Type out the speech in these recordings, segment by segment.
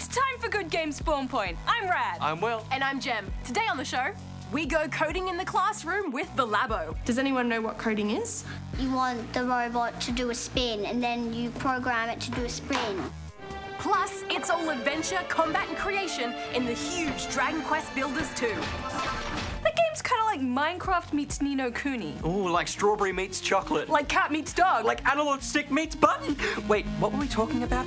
It's time for Good Game Spawn Point. I'm Rad. I'm Will. And I'm Jem. Today on the show, we go coding in the classroom with the Labo. Does anyone know what coding is? You want the robot to do a spin, and then you program it to do a spin. Plus, it's all adventure, combat, and creation in the huge Dragon Quest Builders 2. The game's kind of like Minecraft meets Ni no Kuni. Ooh, like strawberry meets chocolate. Like cat meets dog. Like analog stick meets button. Wait, what were we talking about?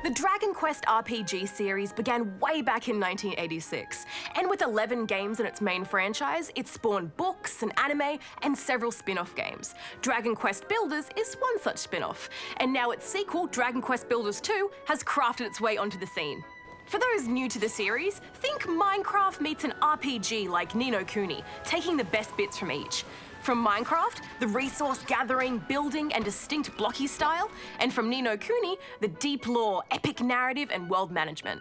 The Dragon Quest RPG series began way back in 1986, and with 11 games in its main franchise, it spawned books, an anime, and several spin-off games. Dragon Quest Builders is one such spin-off, and now its sequel, Dragon Quest Builders 2, has crafted its way onto the scene. For those new to the series, think Minecraft meets an RPG like Ni no Kuni, taking the best bits from each. From Minecraft, the resource gathering, building, and distinct blocky style, and from Ni no Kuni, the deep lore, epic narrative, and world management.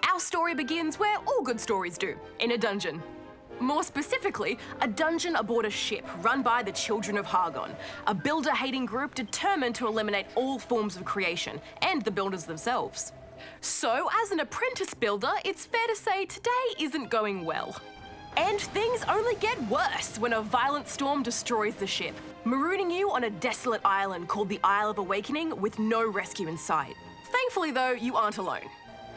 Our story begins where all good stories do, in a dungeon. More specifically, a dungeon aboard a ship run by the Children of Hargon, a builder-hating group determined to eliminate all forms of creation, and the builders themselves. So, as an apprentice builder, it's fair to say today isn't going well. And things only get worse when a violent storm destroys the ship, marooning you on a desolate island called the Isle of Awakening with no rescue in sight. Thankfully though, you aren't alone.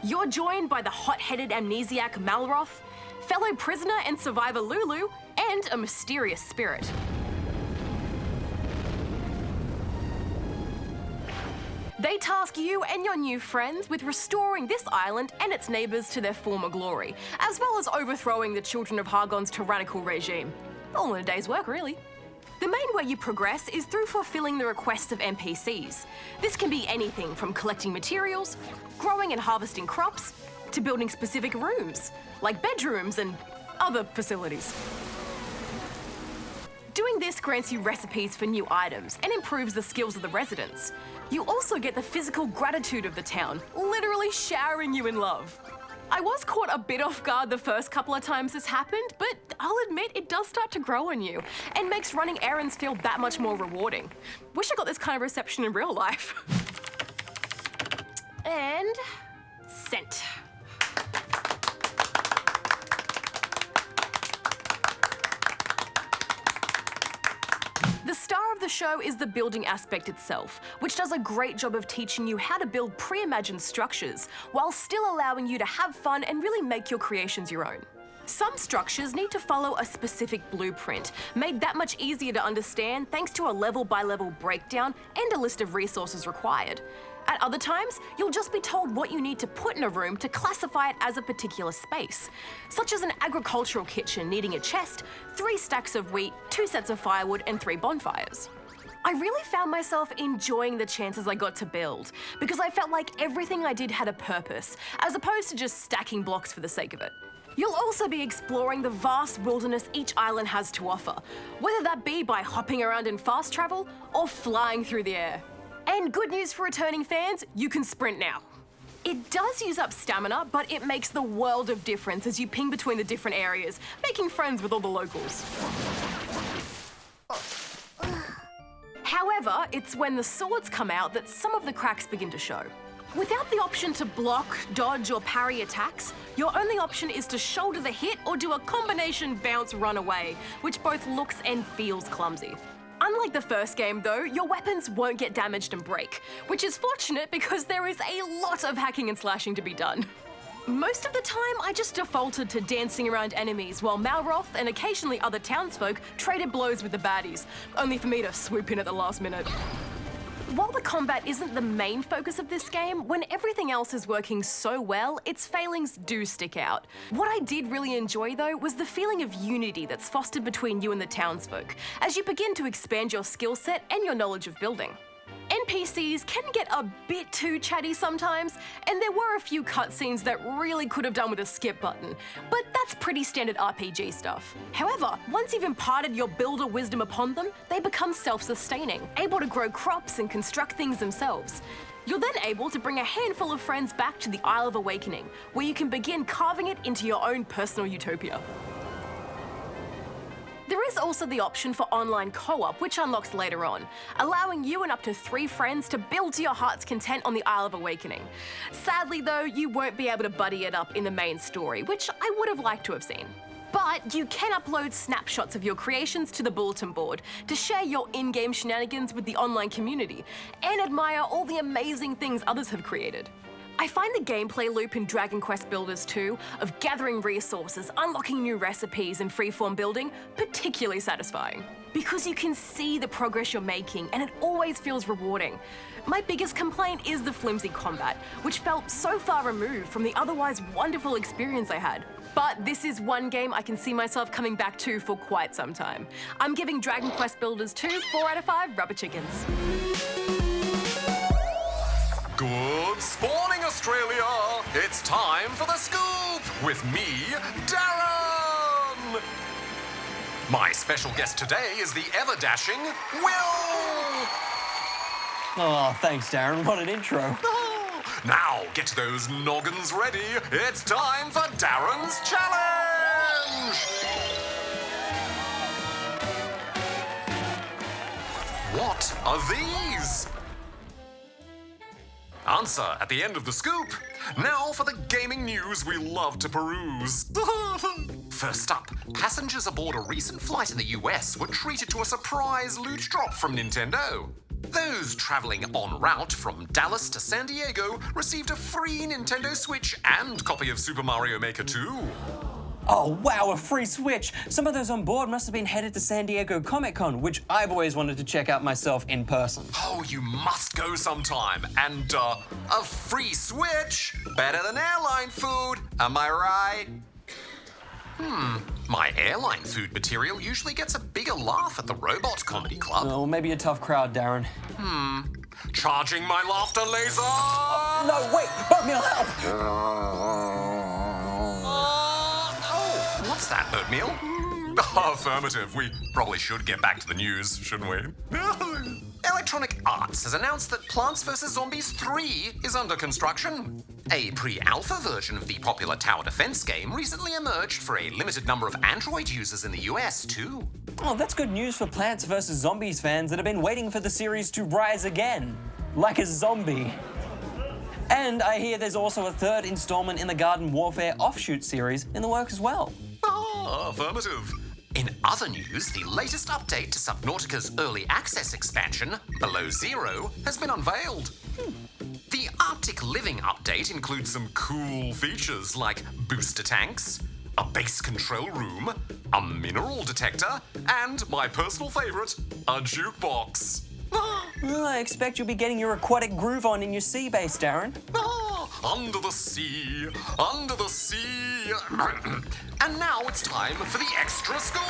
You're joined by the hot-headed amnesiac Malroth, fellow prisoner and survivor Lulu, and a mysterious spirit. They task you and your new friends with restoring this island and its neighbours to their former glory, as well as overthrowing the Children of Hargon's tyrannical regime. All in a day's work, really. The main way you progress is through fulfilling the requests of NPCs. This can be anything from collecting materials, growing and harvesting crops, to building specific rooms, like bedrooms and other facilities. Doing this grants you recipes for new items and improves the skills of the residents. You also get the physical gratitude of the town, literally showering you in love. I was caught a bit off guard the first couple of times this happened, but I'll admit it does start to grow on you and makes running errands feel that much more rewarding. Wish I got this kind of reception in real life. And sent. The star of the show is the building aspect itself, which does a great job of teaching you how to build pre-imagined structures, while still allowing you to have fun and really make your creations your own. Some structures need to follow a specific blueprint, made that much easier to understand thanks to a level-by-level breakdown and a list of resources required. At other times, you'll just be told what you need to put in a room to classify it as a particular space, such as an agricultural kitchen needing a chest, 3 stacks of wheat, 2 sets of firewood, and 3 bonfires. I really found myself enjoying the chances I got to build, because I felt like everything I did had a purpose, as opposed to just stacking blocks for the sake of it. You'll also be exploring the vast wilderness each island has to offer, whether that be by hopping around in fast travel or flying through the air. And good news for returning fans, you can sprint now. It does use up stamina, but it makes the world of difference as you ping between the different areas, making friends with all the locals. However, it's when the swords come out that some of the cracks begin to show. Without the option to block, dodge, or parry attacks, your only option is to shoulder the hit or do a combination bounce run away, which both looks and feels clumsy. Unlike the first game though, your weapons won't get damaged and break, which is fortunate because there is a lot of hacking and slashing to be done. Most of the time, I just defaulted to dancing around enemies while Malroth and occasionally other townsfolk traded blows with the baddies, only for me to swoop in at the last minute. While the combat isn't the main focus of this game, when everything else is working so well, its failings do stick out. What I did really enjoy though was the feeling of unity that's fostered between you and the townsfolk, as you begin to expand your skill set and your knowledge of building. NPCs can get a bit too chatty sometimes, and there were a few cutscenes that really could have done with a skip button, but that's pretty standard RPG stuff. However, once you've imparted your builder wisdom upon them, they become self-sustaining, able to grow crops and construct things themselves. You're then able to bring a handful of friends back to the Isle of Awakening, where you can begin carving it into your own personal utopia. There is also the option for online co-op, which unlocks later on, allowing you and up to 3 friends to build to your heart's content on the Isle of Awakening. Sadly though, you won't be able to buddy it up in the main story, which I would have liked to have seen. But you can upload snapshots of your creations to the bulletin board to share your in-game shenanigans with the online community and admire all the amazing things others have created. I find the gameplay loop in Dragon Quest Builders 2 of gathering resources, unlocking new recipes and freeform building particularly satisfying. Because you can see the progress you're making and it always feels rewarding. My biggest complaint is the flimsy combat, which felt so far removed from the otherwise wonderful experience I had. But this is one game I can see myself coming back to for quite some time. I'm giving Dragon Quest Builders 2 4 out of 5 rubber chickens. Good spawning, Australia! It's time for the scoop with me, Darren! My special guest today is the ever-dashing Will! Oh, thanks, Darren. What an intro. Now, get those noggins ready. It's time for Darren's challenge! What are these? Answer at the end of the scoop. Now for the gaming news we love to peruse. First up, passengers aboard a recent flight in the US were treated to a surprise loot drop from Nintendo. Those traveling en route from Dallas to San Diego received a free Nintendo Switch and copy of Super Mario Maker 2. Oh, wow, a free Switch. Some of those on board must have been headed to San Diego Comic-Con, which I've always wanted to check out myself in person. Oh, you must go sometime. And, a free Switch? Better than airline food, am I right? My airline food material usually gets a bigger laugh at the Robot Comedy Club. Oh, maybe a tough crowd, Darren. Charging my laughter laser! No, wait! Oatmeal, help! What's that, Oatmeal? Affirmative. We probably should get back to the news, shouldn't we? Electronic Arts has announced that Plants vs. Zombies 3 is under construction. A pre-alpha version of the popular tower defense game recently emerged for a limited number of Android users in the US, too. Oh, that's good news for Plants vs. Zombies fans that have been waiting for the series to rise again. Like a zombie. And I hear there's also a 3rd installment in the Garden Warfare offshoot series in the works as well. Affirmative. In other news, the latest update to Subnautica's early access expansion, Below Zero, has been unveiled. The Arctic Living update includes some cool features like booster tanks, a base control room, a mineral detector, and my personal favorite, a jukebox. Well, I expect you'll be getting your aquatic groove on in your sea base, Darren. Under the sea, under the sea. And now it's time for the extra scoop.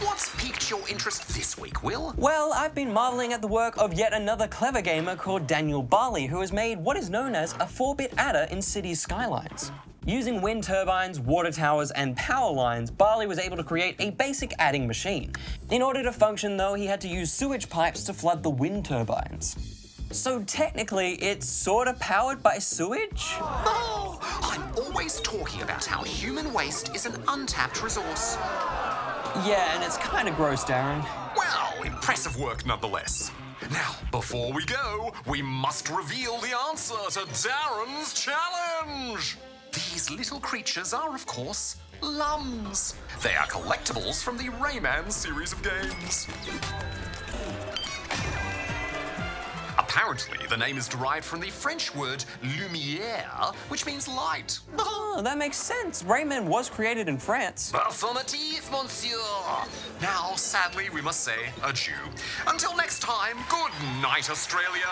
What's piqued your interest this week, Will? Well, I've been marveling at the work of yet another clever gamer called Daniel Barley, who has made what is known as a 4-bit adder in city skylines. Using wind turbines, water towers, and power lines, Barley was able to create a basic adding machine. In order to function, though, he had to use sewage pipes to flood the wind turbines. So technically, it's sort of powered by sewage? Oh, I'm always talking about how human waste is an untapped resource. Yeah, and it's kind of gross, Darren. Well, impressive work nonetheless. Now, before we go, we must reveal the answer to Darren's challenge. These little creatures are, of course, lums. They are collectibles from the Rayman series of games. Apparently, the name is derived from the French word lumière, which means light. Oh, that makes sense. Rayman was created in France. Affirmative, monsieur. Now, sadly, we must say adieu. Until next time, good night, Australia.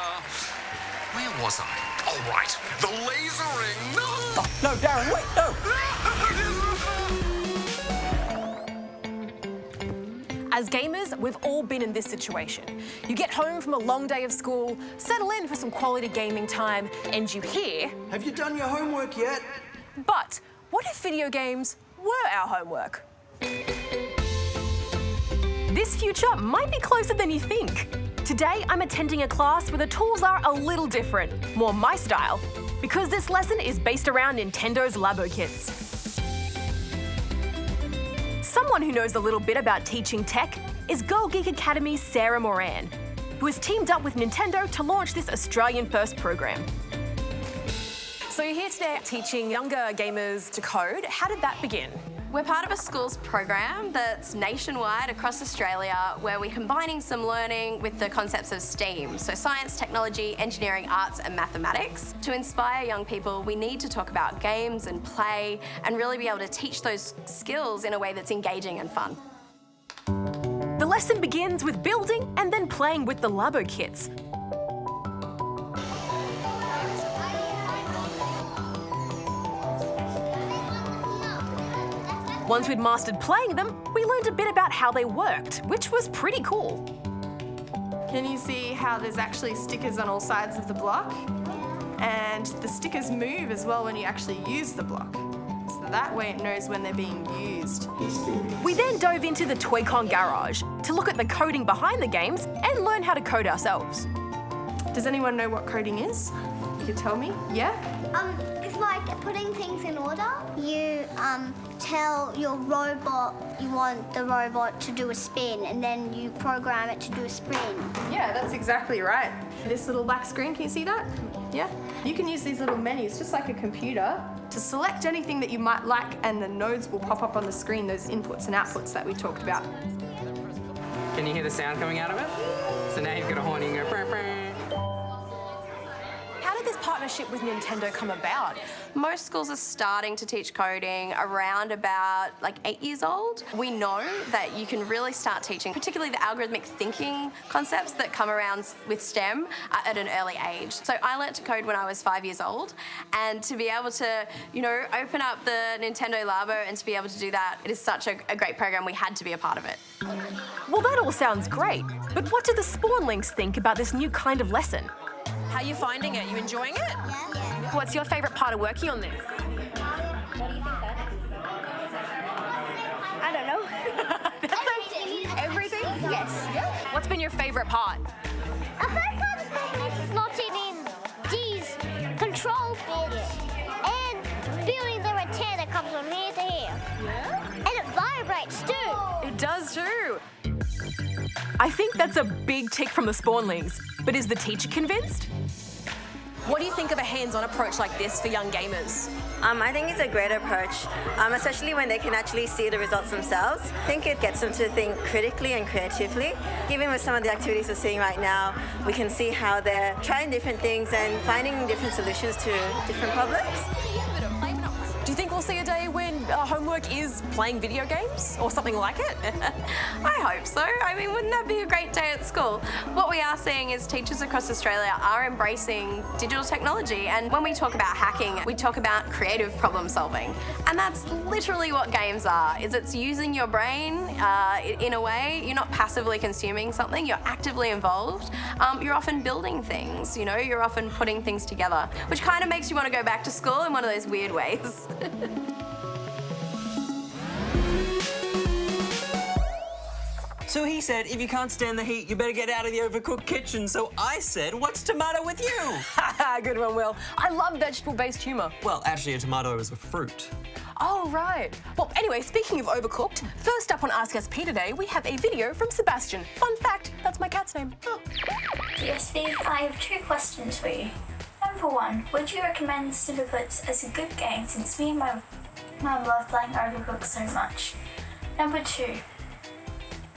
Where was I? Oh, right, the lasering. Oh, no, Darren, wait, no! As gamers, we've all been in this situation. You get home from a long day of school, settle in for some quality gaming time, and you hear, Have you done your homework yet? but what if video games were our homework? This future might be closer than you think. Today, I'm attending a class where the tools are a little different, more my style, because this lesson is based around Nintendo's LABO kits. Someone who knows a little bit about teaching tech is Girl Geek Academy's Sarah Moran, who has teamed up with Nintendo to launch this Australian-first program. So you're here today teaching younger gamers to code. How did that begin? We're part of a schools program that's nationwide across Australia where we're combining some learning with the concepts of STEAM, so science, technology, engineering, arts and mathematics. To inspire young people, we need to talk about games and play and really be able to teach those skills in a way that's engaging and fun. The lesson begins with building and then playing with the LABO kits. Once we'd mastered playing them, we learned a bit about how they worked, which was pretty cool. Can you see how there's actually stickers on all sides of the block? And the stickers move as well when you actually use the block. So that way it knows when they're being used. We then dove into the Toy-Con garage to look at the coding behind the games and learn how to code ourselves. Does anyone know what coding is? You could tell me? Yeah? It's like putting things in order. You tell your robot you want the robot to do a spin, and then you program it to do a spin. Yeah, that's exactly right. This little black screen, can you see that? Yeah? You can use these little menus, just like a computer, to select anything that you might like, and the nodes will pop up on the screen, those inputs and outputs that we talked about. Can you hear the sound coming out of it? So now you've got a horn and you go, "Brr, brr." How did this partnership with Nintendo come about? Most schools are starting to teach coding around about 8 years old. We know that you can really start teaching, particularly the algorithmic thinking concepts that come around with STEM at an early age. So I learnt to code when I was 5 years old, and to be able to, open up the Nintendo LABO and to be able to do that, it is such a great program. We had to be a part of it. Well, that all sounds great, but what do the Spawnlings think about this new kind of lesson? How are you finding it? You enjoying it? Yeah. What's your favourite part of working on this? I don't know. Everything? Yes. What's been your favourite part? I think slotting in these control bits and building the antenna that comes from here to here. Yeah? And it vibrates too. It does too. I think that's a big tick from the Spawnlings, but is the teacher convinced? What do you think of a hands-on approach like this for young gamers? I think it's a great approach, especially when they can actually see the results themselves. I think it gets them to think critically and creatively. Even with some of the activities we're seeing right now, we can see how they're trying different things and finding different solutions to different problems. Do you think we'll see a day when homework is playing video games or something like it? I hope so. I mean, wouldn't that be a great day at school? What we are seeing is teachers across Australia are embracing digital technology, and when we talk about hacking, we talk about creative problem solving. And that's literally what games are, is it's using your brain in a way. You're not passively consuming something, you're actively involved. You're often building things, you're often putting things together, which kind of makes you want to go back to school in one of those weird ways. So he said, if you can't stand the heat, you better get out of the overcooked kitchen. So I said, what's tomato with you? Good one, Will. I love vegetable-based humour. Well, actually, a tomato is a fruit. Oh, right. Well, anyway, speaking of overcooked, first up on Ask SP today, we have a video from Sebastian. Fun fact, that's my cat's name. Oh. Yes, Steve, I have 2 questions for you. Number 1, would you recommend Snipperclips as a good game since me and my mum love playing Overcooked so much? Number 2,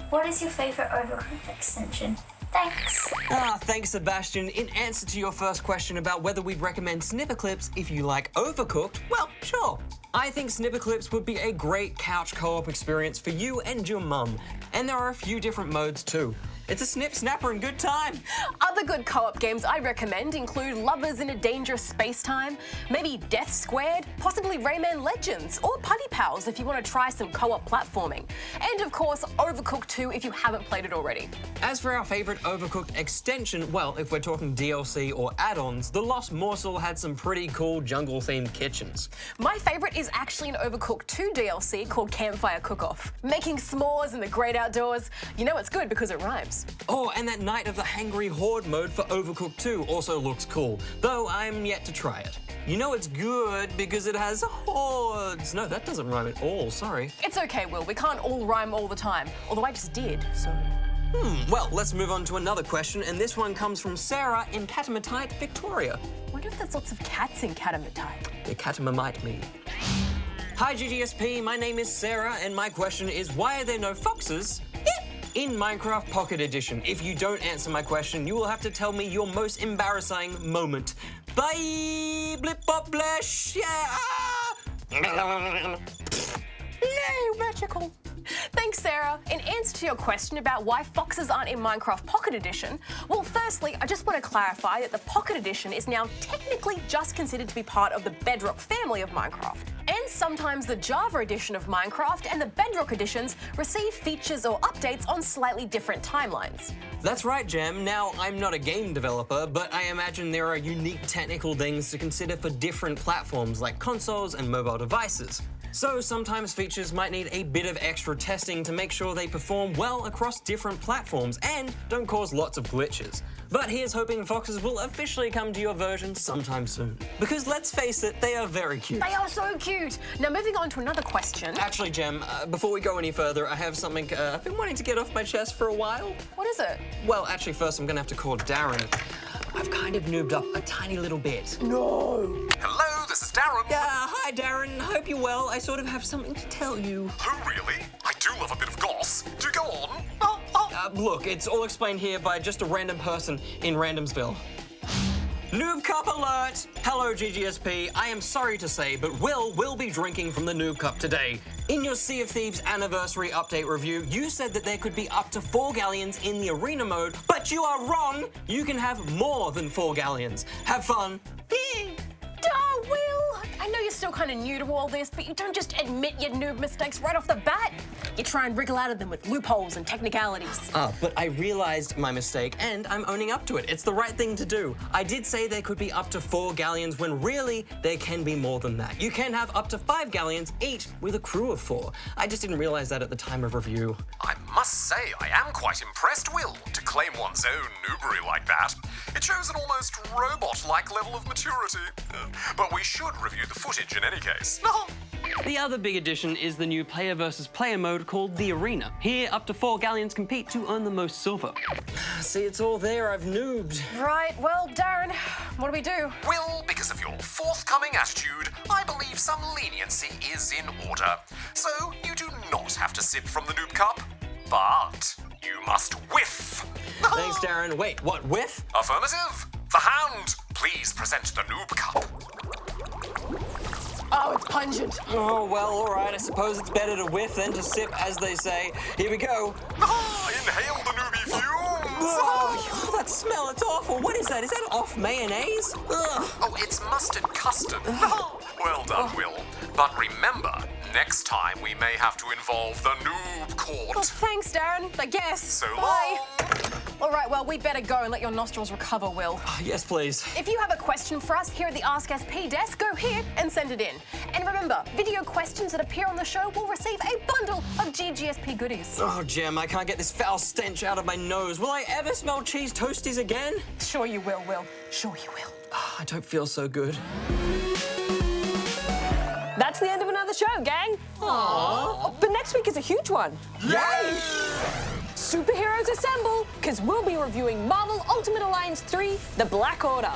what is your favourite Overcooked extension? Thanks. Thanks, Sebastian. In answer to your first question about whether we'd recommend Snipperclips if you like Overcooked, well, sure. I think Snipper Clips would be a great couch co-op experience for you and your mum. And there are a few different modes too. It's a snip, snapper, and good time. Other good co-op games I recommend include Lovers in a Dangerous Space-Time, maybe Death Squared, possibly Rayman Legends, or Putty Pals if you want to try some co-op platforming. And of course, Overcooked 2 if you haven't played it already. As for our favourite Overcooked extension, well, if we're talking DLC or add-ons, The Lost Morsel had some pretty cool jungle-themed kitchens. My favourite is actually an Overcooked 2 DLC called Campfire Cook-Off. Making s'mores in the great outdoors, you know it's good because it rhymes. Oh, and that Night of the Hangry Horde mode for Overcooked 2 also looks cool, though I'm yet to try it. You know it's good because it has hordes. No, that doesn't rhyme at all, sorry. It's okay, Will, we can't all rhyme all the time, although I just did, so... Well, let's move on to another question, and this one comes from Sarah in Katamatite, Victoria. Wonder if there's lots of cats in Katamatite. The Katamamite me. Hi GGSP, my name is Sarah, and my question is why are there no foxes in Minecraft Pocket Edition? If you don't answer my question, you will have to tell me your most embarrassing moment. Bye! Blip bop blash! Yeah! Yay, magical! Thanks, Sarah. In answer to your question about why foxes aren't in Minecraft Pocket Edition, well, firstly, I just want to clarify that the Pocket Edition is now technically just considered to be part of the Bedrock family of Minecraft. And sometimes the Java edition of Minecraft and the Bedrock editions receive features or updates on slightly different timelines. That's right, Jem. Now, I'm not a game developer, but I imagine there are unique technical things to consider for different platforms like consoles and mobile devices. So sometimes features might need a bit of extra testing to make sure they perform well across different platforms and don't cause lots of glitches. But here's hoping foxes will officially come to your version sometime soon. Because let's face it, they are very cute. They are so cute! Now moving on to another question. Actually, Jem, before we go any further, I have something I've been wanting to get off my chest for a while. What is it? Well, actually, first I'm gonna have to call Darren. I've kind of noobed up a tiny little bit. No! Hello, this is Darren. Yeah, hi Darren, hope you're well. I sort of have something to tell you. Oh, really? I do love a bit of goss. Do go on. Look, it's all explained here by just a random person in Randomsville. Noob Cup alert! Hello, GGSP. I am sorry to say, but will be drinking from the Noob Cup today. In your Sea of Thieves anniversary update review, you said that there could be up to 4 galleons in the arena mode, but you are wrong! You can have more than 4 galleons. Have fun. Duh, Will! I know you're still kind of new to all this, but you don't just admit your noob mistakes right off the bat. You try and wriggle out of them with loopholes and technicalities. But I realized my mistake and I'm owning up to it. It's the right thing to do. I did say there could be up to 4 galleons when really there can be more than that. You can have up to 5 galleons each with a crew of 4. I just didn't realize that at the time of review. I must say, I am quite impressed, Will, to claim one's own noobery like that. It shows an almost robot-like level of maturity. But we should review the footage in any case. The other big addition is the new player versus player mode called the Arena. Here, up to 4 galleons compete to earn the most silver. See, it's all there. I've noobed. Right, well, Darren, what do we do? Will, because of your forthcoming attitude, I believe some leniency is in order. So, you do not have to sip from the Noob Cup, but you must whiff. Thanks, Darren. Wait, what, whiff? Affirmative. The Hound, please present the Noob Cup. Oh, it's pungent. Oh, well, all right. I suppose it's better to whiff than to sip, as they say. Here we go. Inhale the newbie fumes. Oh, that smell, it's awful. What is that? Is that off mayonnaise? Ugh. Oh, it's mustard custard. Well done, Will. But remember, next time we may have to involve the Noob Court. Well, thanks, Darren, I guess. So Bye. long. All right, well, we'd better go and let your nostrils recover, Will. Yes, please. If you have a question for us here at the Ask SP desk, go here and send it in. And remember, video questions that appear on the show will receive a bundle of GGSP goodies. Oh, Jem, I can't get this foul stench out of my nose. Will I ever smell cheese toasties again? Sure you will, Will. Sure you will. I don't feel so good. That's the end of another show, gang. Aww. But next week is a huge one. Yay! Superheroes assemble, because we'll be reviewing Marvel Ultimate Alliance 3, The Black Order.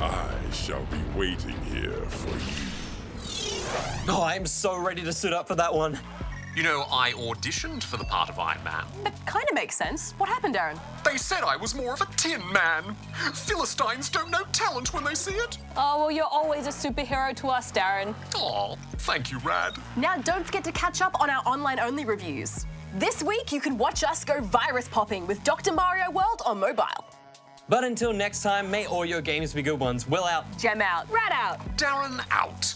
I shall be waiting here for you. Oh, I'm so ready to suit up for that one. You know, I auditioned for the part of Iron Man. That kind of makes sense. What happened, Darren? They said I was more of a Tin Man. Philistines don't know talent when they see it. Oh, well, you're always a superhero to us, Darren. Aw, thank you, Rad. Now, don't forget to catch up on our online-only reviews. This week, you can watch us go virus popping with Dr. Mario World on mobile. But until next time, may all your games be good ones. Will out. Gem out. Rat out. Darren out.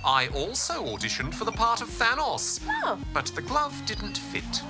I also auditioned for the part of Thanos. Oh. But the glove didn't fit.